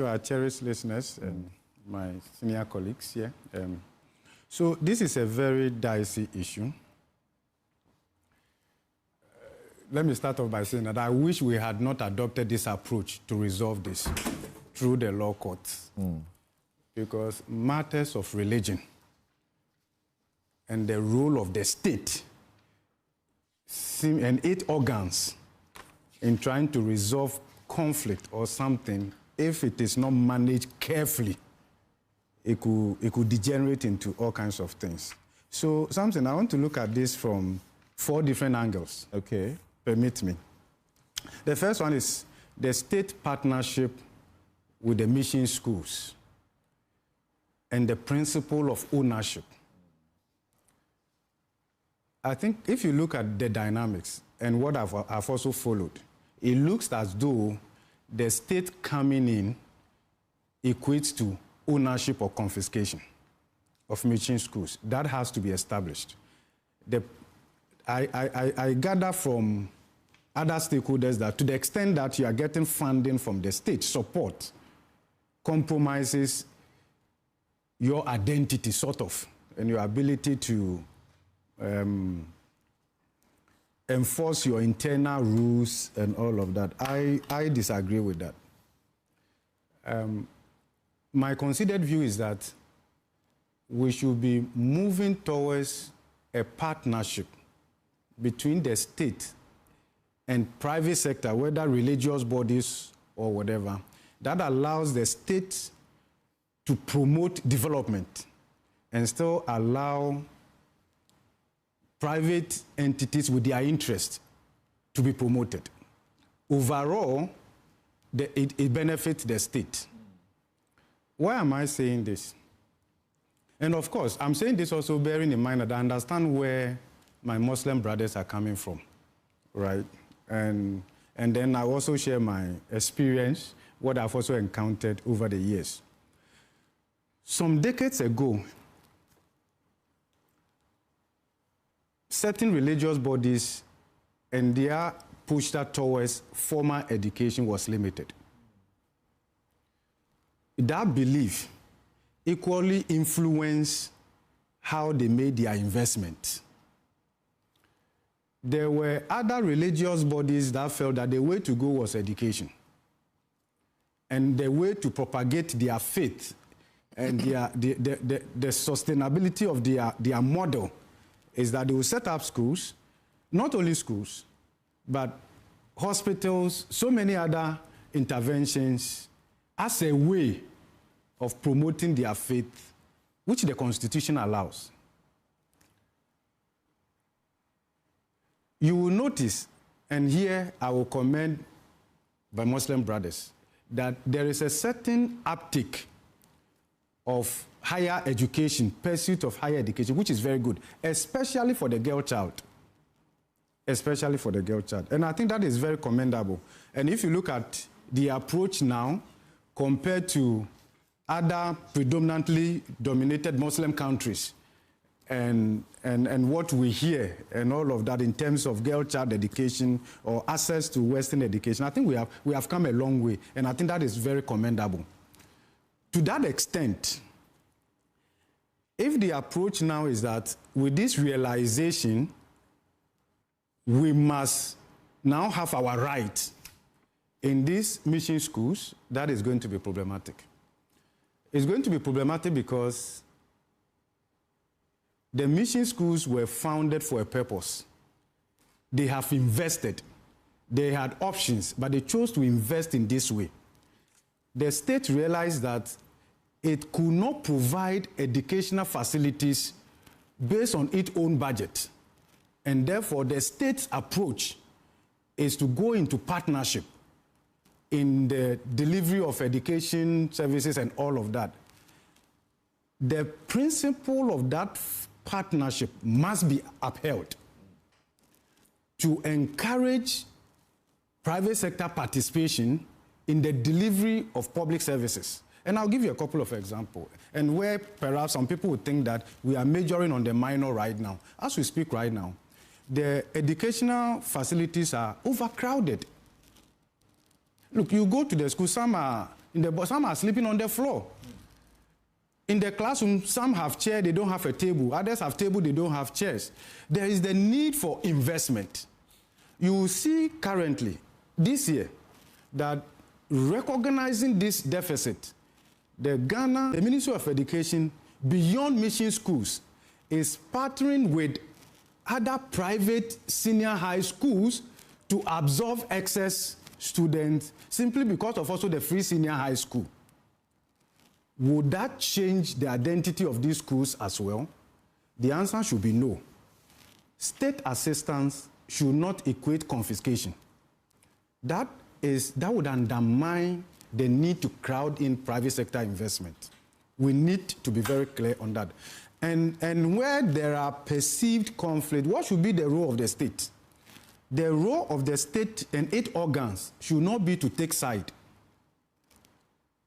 To our cherished listeners and my senior colleagues here. So this is a very dicey issue. Let me start off by saying that I wish we had not adopted this approach to resolve this through the law courts. Because matters of religion and the role of the state and its organs in trying to resolve conflict or something, if it is not managed carefully, it could degenerate into all kinds of things. So, Samson, I want to look at this from 4 different angles. Okay. Permit me. The first one is the state partnership with the mission schools and the principle of ownership. I think if you look at the dynamics and what I've also followed, it looks as though the state coming in equates to ownership or confiscation of mission schools. That has to be established. I gather from other stakeholders that to the extent that you are getting funding from the state, support compromises your identity, sort of, and your ability to enforce your internal rules and all of that. I disagree with that. My considered view is that we should be moving towards a partnership between the state and private sector, whether religious bodies or whatever, that allows the state to promote development and still allow private entities with their interest to be promoted. Overall, it benefits the state. Why am I saying this? And of course, I'm saying this also bearing in mind that I understand where my Muslim brothers are coming from, right? And then I also share my experience, what I've also encountered over the years. Some decades ago, certain religious bodies and their push towards formal education was limited. That belief equally influenced how they made their investment. There were other religious bodies that felt that the way to go was education. And the way to propagate their faith and the sustainability of their model is that they will set up schools, not only schools, but hospitals, so many other interventions as a way of promoting their faith, which the Constitution allows. You will notice, and here I will commend my Muslim brothers, that there is a certain uptick of higher education, pursuit of higher education, which is very good, especially for the girl child. Especially for the girl child. And I think that is very commendable. And if you look at the approach now, compared to other predominantly dominated Muslim countries, and what we hear and all of that in terms of girl child education or access to Western education, I think we have come a long way, and I think that is very commendable. To that extent, if the approach now is that with this realization, we must now have our right in these mission schools, that is going to be problematic. It's going to be problematic because the mission schools were founded for a purpose. They have invested. They had options, but they chose to invest in this way. The state realized that it could not provide educational facilities based on its own budget. And therefore, the state's approach is to go into partnership in the delivery of education services and all of that. The principle of that partnership must be upheld to encourage private sector participation in the delivery of public services. And I'll give you a couple of examples, and where perhaps some people would think that we are majoring on the minor right now. As we speak right now, the educational facilities are overcrowded. Look, you go to the school, some are Some are sleeping on the floor. In the classroom, some have chairs, they don't have a table. Others have table, they don't have chairs. There is the need for investment. You will see currently, this year, that recognizing this deficit, the Ministry of Education, beyond mission schools, is partnering with other private senior high schools to absorb excess students simply because of also the free senior high school. Would that change the identity of these schools as well? The answer should be no. State assistance should not equate confiscation. That would undermine the need to crowd in private sector investment. We need to be very clear on that. And where there are perceived conflict, what should be the role of the state? The role of the state and its organs should not be to take side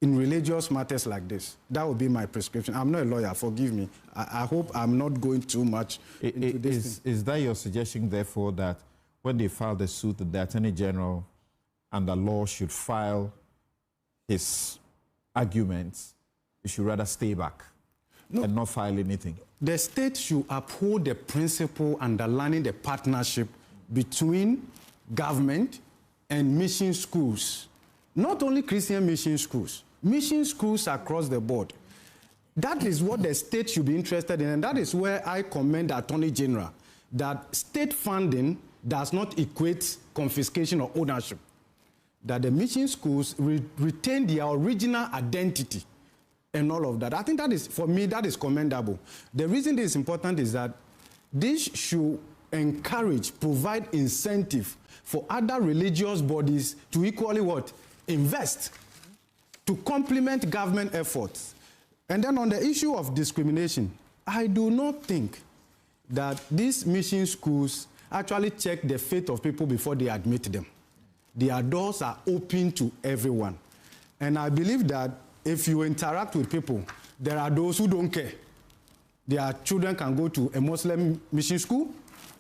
in religious matters like this. That would be my prescription. I'm not a lawyer, forgive me. I hope I'm not going too much into this. Is that your suggestion, therefore, that when they file the suit, the Attorney General under law should file his arguments, he should rather stay back and not file anything? The state should uphold the principle underlining the partnership between government and mission schools. Not only Christian mission schools across the board. That is what the state should be interested in, and that is where I commend the Attorney General, that state funding does not equate confiscation or ownership. That the mission schools retain their original identity and all of that. I think that is, for me, that is commendable. The reason this is important is that this should encourage, provide incentive for other religious bodies to equally what? Invest, to complement government efforts. And then on the issue of discrimination, I do not think that these mission schools actually check the faith of people before they admit them. Their doors are open to everyone. And I believe that if you interact with people, there are those who don't care. Their children can go to a Muslim mission school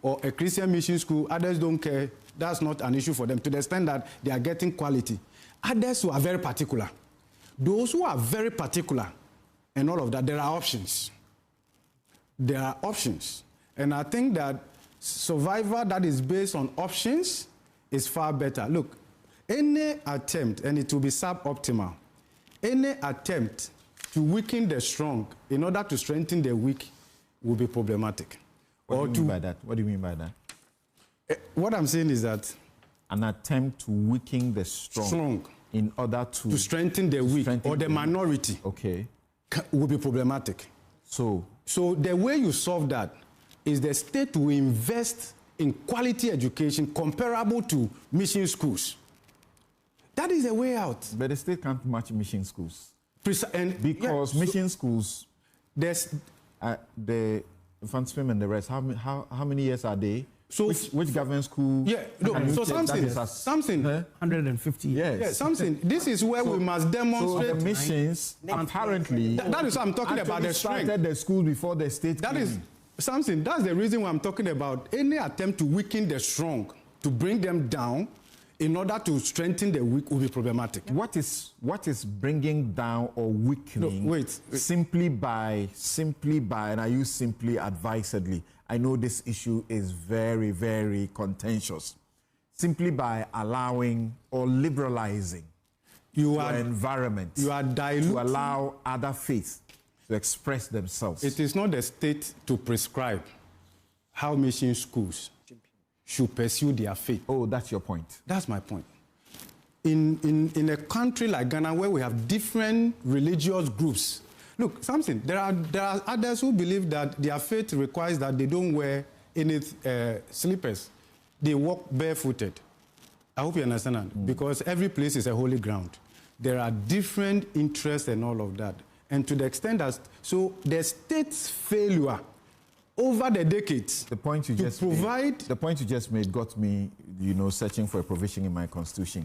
or a Christian mission school. Others don't care. That's not an issue for them to the extent that they are getting quality. Others who are very particular. Those who are very particular and all of that, there are options. There are options. And I think that survival that is based on options is far better. Look, any attempt, and it will be suboptimal, any attempt to weaken the strong in order to strengthen the weak will be problematic. What do you mean by that? What do you mean by that? What I'm saying is that an attempt to weaken the strong in order to strengthen the weak or the minority, okay, will be problematic. So the way you solve that is the state will invest in quality education comparable to mission schools. That is the way out. But the state can't match mission schools. Because mission schools, there's the infant swim and the rest, how many years are they? So which government school? Yeah, no, so something 150 years. Yeah, something. This is where we must demonstrate. So the missions apparently. That is what I'm talking about. The strength. Started the school before the state. That is something. That's the reason why I'm talking about any attempt to weaken the strong, to bring them down, in order to strengthen the weak, will be problematic. What is bringing down or weakening? No, wait. Simply by, and I use simply advisedly. I know this issue is very, very contentious. Simply by allowing or liberalizing your environment, you are diluting, to allow other faiths to express themselves. It is not the state to prescribe how mission schools should pursue their faith. Oh, that's your point. That's my point. In a country like Ghana where we have different religious groups, look, there are others who believe that their faith requires that they don't wear any slippers. They walk barefooted. I hope you understand that. Because every place is a holy ground. There are different interests and all of that. And to the extent that, so the state's failure over the decades the point you just made got me, searching for a provision in my constitution.